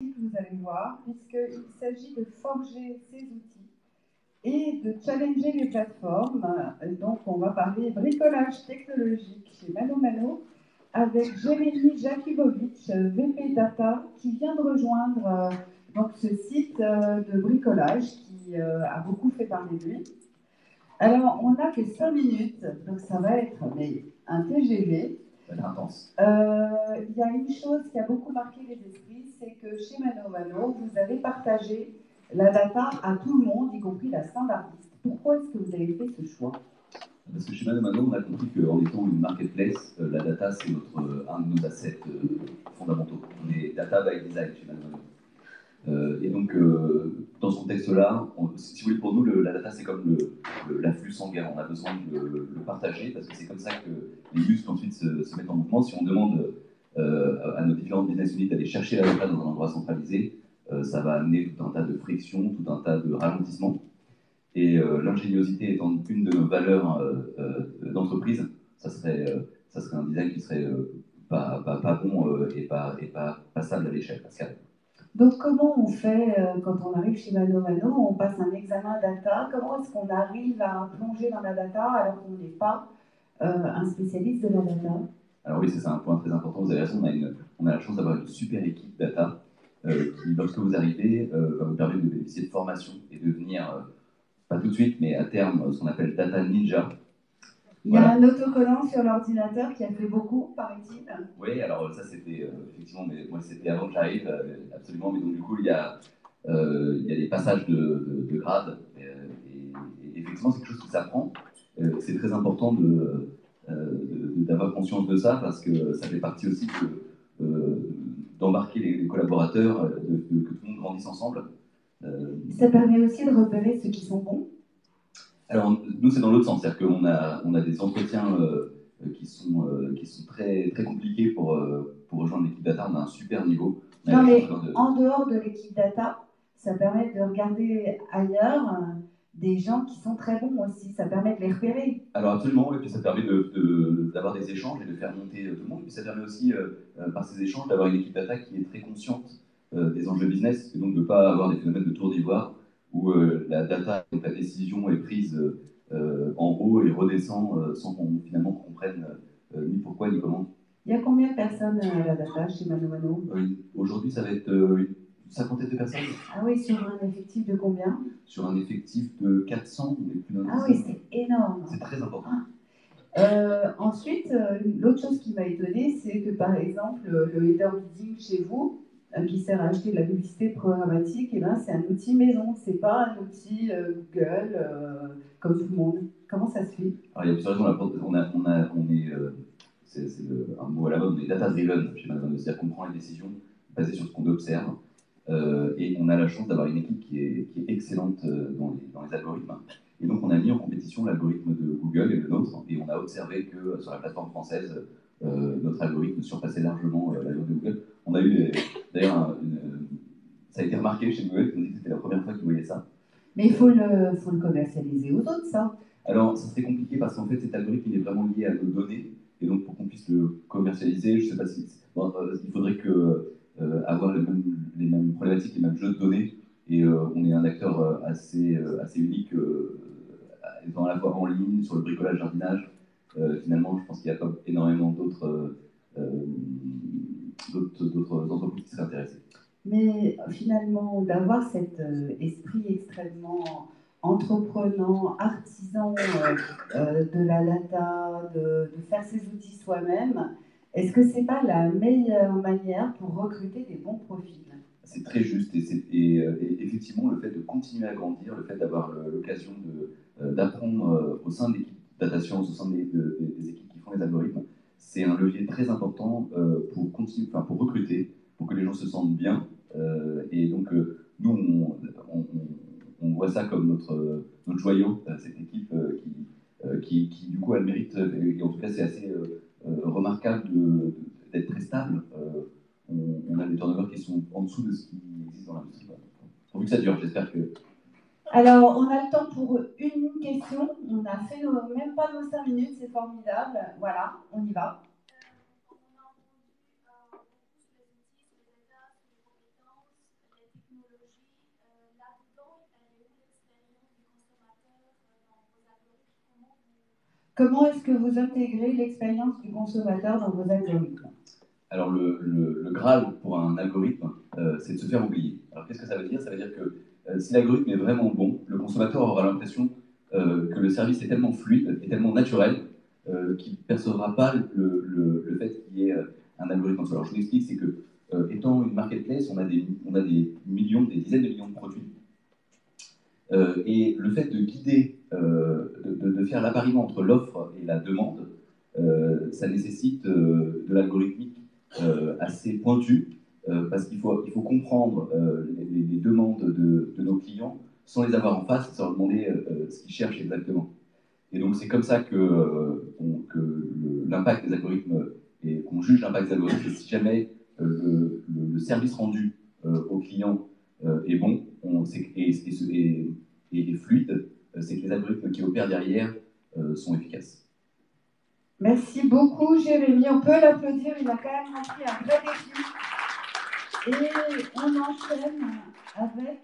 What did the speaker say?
Vous allez voir, puisqu'il s'agit de forger ces outils et de challenger les plateformes. Donc, on va parler bricolage technologique chez ManoMano avec Jérémy Jakubovic, VP Data, qui vient de rejoindre donc ce site de bricolage qui a beaucoup fait parler de lui. Alors, on n'a que 5 minutes, donc ça va être un TGV. Intense. Il y a une chose qui a beaucoup marqué les esprits, c'est que chez ManoMano, vous avez partagé la data à tout le monde, y compris la standardiste. Pourquoi est-ce que vous avez fait ce choix? Parce que chez ManoMano, on a compris qu'en étant une marketplace, la data, c'est un de nos assets fondamentaux. On est data by design chez ManoMano. Et donc, dans ce contexte-là, si vous voulez, pour nous, la data, c'est comme l'afflux sanguin. On a besoin de le partager parce que c'est comme ça que les muscles ensuite se mettent en mouvement. Si on demande à nos différentes business units d'aller chercher la data dans un endroit centralisé, ça va amener tout un tas de frictions, tout un tas de ralentissements. Et l'ingéniosité étant une de nos valeurs d'entreprise, ça serait un design qui serait pas bon et pas passable à l'échelle, Pascal. Donc, comment on fait quand on arrive chez ManoMano? On passe un examen data. Comment est-ce qu'on arrive à plonger dans la data alors qu'on n'est pas un spécialiste de la data? Alors oui, c'est un point très important. Vous avez raison, on a la chance d'avoir une super équipe data qui, lorsque vous arrivez, va vous permettre de bénéficier de formation et de devenir, pas tout de suite, mais à terme, ce qu'on appelle data ninja. Il y a un autocollant sur l'ordinateur qui a fait beaucoup, paraît-il. Oui, alors ça c'était effectivement, mais moi c'était avant que j'arrive, absolument. Mais donc du coup il y a des passages de grade et effectivement c'est quelque chose qui s'apprend. C'est très important d'avoir conscience de ça parce que ça fait partie aussi d'embarquer les collaborateurs, que tout le monde grandisse ensemble. Ça permet aussi de repérer ceux qui sont bons. Alors, nous, c'est dans l'autre sens, c'est-à-dire qu'on a des entretiens qui sont très, très compliqués pour rejoindre l'équipe data. On a un super niveau. Non, mais en dehors de l'équipe data, ça permet de regarder ailleurs des gens qui sont très bons aussi. Ça permet de les repérer. Alors, absolument, et puis ça permet d'avoir des échanges et de faire monter tout le monde. Et puis ça permet aussi, par ces échanges, d'avoir une équipe data qui est très consciente des enjeux business, et donc de ne pas avoir des phénomènes de tour d'ivoire où la data, donc la décision est prise en haut et redescend sans qu'on finalement comprenne ni pourquoi ni comment. Il y a combien de personnes à la data chez ManoMano? Aujourd'hui, ça va être une cinquantaine de personnes. Ah oui, sur un effectif de combien? Sur un effectif de 400, on est plus d'un. Ah oui, c'est énorme. C'est très important. Ensuite, l'autre chose qui m'a étonnée, c'est que par exemple, le header bidding chez vous, qui sert à acheter de la publicité programmatique, eh ben, c'est un outil maison, c'est pas un outil Google comme tout le monde. Comment ça se fait? Alors, il y a plusieurs raisons. On est, c'est un mot à la mode, on est data-driven chez ManoMano, c'est-à-dire qu'on prend les décisions basées sur ce qu'on observe. Et on a la chance d'avoir une équipe qui est excellente dans les algorithmes. Et donc, on a mis en compétition l'algorithme de Google et le nôtre, et on a observé que sur la plateforme française, notre algorithme surpassait largement l'algorithme de Google. On a eu d'ailleurs, ça a été remarqué chez Google, qui nous dit que c'était la première fois qu'ils voyaient ça. Mais il faut le commercialiser aux autres, ça. Alors, ça serait compliqué parce qu'en fait, cet algorithme il est vraiment lié à nos données, et donc pour qu'on puisse le commercialiser, je ne sais pas si. Bon, il faudrait avoir les mêmes problématiques, les mêmes jeux de données, et on est un acteur assez unique, étant à la fois en ligne, sur le bricolage, jardinage. Finalement, je pense qu'il y a pas énormément d'autres entreprises qui seraient intéressées. Mais finalement, d'avoir cet esprit extrêmement entreprenant, artisan de la data, de faire ses outils soi-même, est-ce que c'est pas la meilleure manière pour recruter des bons profils? C'est très juste et effectivement le fait de continuer à grandir, le fait d'avoir l'occasion d'apprendre au sein de l'équipe data science, au sein des équipes qui font les algorithmes, c'est un levier très important pour continuer, enfin, pour recruter, pour que les gens se sentent bien. Et donc nous on voit ça comme notre joyau, cette équipe qui du coup a le mérite, et en tout cas c'est assez remarquable d'être très stable. On a des turnovers qui sont en dessous de ce qui existe dans l'industrie. Pourvu que ça dure, j'espère que. Alors, on a le temps pour une question. On a fait même pas nos 5 minutes, c'est formidable. Voilà, on y va. technologie, là-dedans, elle est où l'expérience du consommateur dans vos algorithmes? Comment est-ce que vous intégrez l'expérience du consommateur dans vos algorithmes? Alors, le Graal pour un algorithme, c'est de se faire oublier. Alors, qu'est-ce que ça veut dire? Ça veut dire que si l'algorithme est vraiment bon, le consommateur aura l'impression que le service est tellement fluide et tellement naturel qu'il ne percevra pas le fait qu'il y ait un algorithme en soi. Alors, je vous explique, c'est que étant une marketplace, on a des millions, des dizaines de millions de produits. Et le fait de guider, de faire l'appariement entre l'offre et la demande, ça nécessite de l'algorithmique assez pointu, parce qu'il faut comprendre les demandes de nos clients sans les avoir en face, sans leur demander ce qu'ils cherchent exactement. Et donc c'est comme ça que l'impact des algorithmes, et qu'on juge l'impact des algorithmes, et si jamais le service rendu au client est bon et fluide, c'est que les algorithmes qui opèrent derrière sont efficaces. Merci beaucoup, Jérémy. On peut l'applaudir, il a quand même rempli un vrai défi. Et on enchaîne avec...